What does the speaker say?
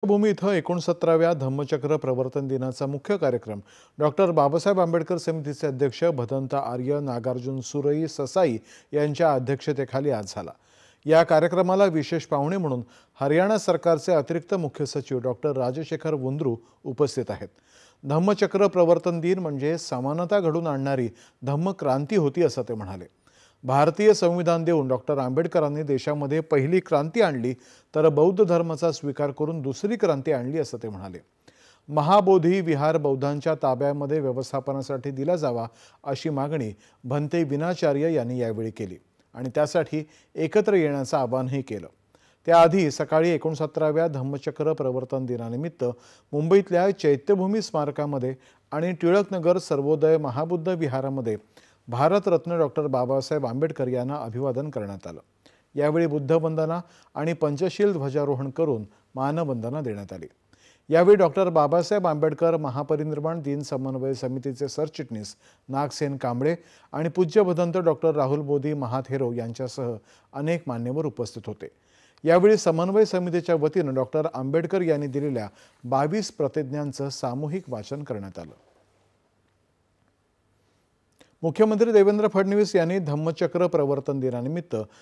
भूमी इथं 69व्या धम्मचक्र प्रवर्तन दिनाचा मुख्य कार्यक्रम डॉक्टर बाबासाहेब आंबेडकर समितीचे अध्यक्ष भदंत आर्य, नागार्जुन सुरई ससाई यांच्या अध्यक्षतेखाली आज झाला। या कार्यक्रमाला विशेष पाहुणे म्हणून हरियाणा सरकारचे अतिरिक्त मुख्य सचिव डॉक्टर राजशेखर वुंद्रू उपस्थित आहेत। धम्मचक्र प्रवर्तन दिन म्हणजे समानता घडून आणणारी धम्मक्रांती होती असं ते म्हणाले। भारतीय संविधान देऊन डॉक्टर आंबेडकरांनी देशामध्ये पहिली क्रांती आणली तर बौद्ध धर्माचा स्वीकार करून दुसरी क्रांती आणली असं ते म्हणाले। महाबोधी विहार बौद्धांच्या ताब्यामध्ये व्यवस्थापनासाठी दिला जावा अशी मागणी भंते विनाचार्य यांनी यावेळी केली आणि त्यासाठी एकत्र येण्याचं आवाहनही केलं। त्याआधी सकाळी 69व्या धम्मचक्र प्रवर्तन दिनानिमित्त मुंबईतल्या चैत्यभूमी स्मारकामध्ये आणि टिळकनगर सर्वोदय महाबुद्ध विहारामध्ये भारतरत्न डॉक्टर बाबासाहेब आंबेडकर यांना अभिवादन करण्यात आलं। यावेळी बुद्धवंदना आणि पंचशील ध्वजारोहण करून मानवंदना देण्यात आली। यावेळी डॉक्टर बाबासाहेब आंबेडकर महापरिनिर्वाण दिन समन्वय समितीचे सरचिटणीस नागसेन कांबळे आणि पूज्य भदंत डॉक्टर राहुल बोधी महाथेरो यांच्यासह अनेक मान्यवर उपस्थित होते। यावेळी समन्वय समितीच्या वतीनं डॉक्टर आंबेडकर यांनी दिलेल्या 22 प्रतिज्ञांचं सामूहिक वाचन करण्यात आलं। मुख्यमंत्री देवेंद्र फडणवीस यांनी धम्मचक्र प्रवर्तन दिनानिमित्त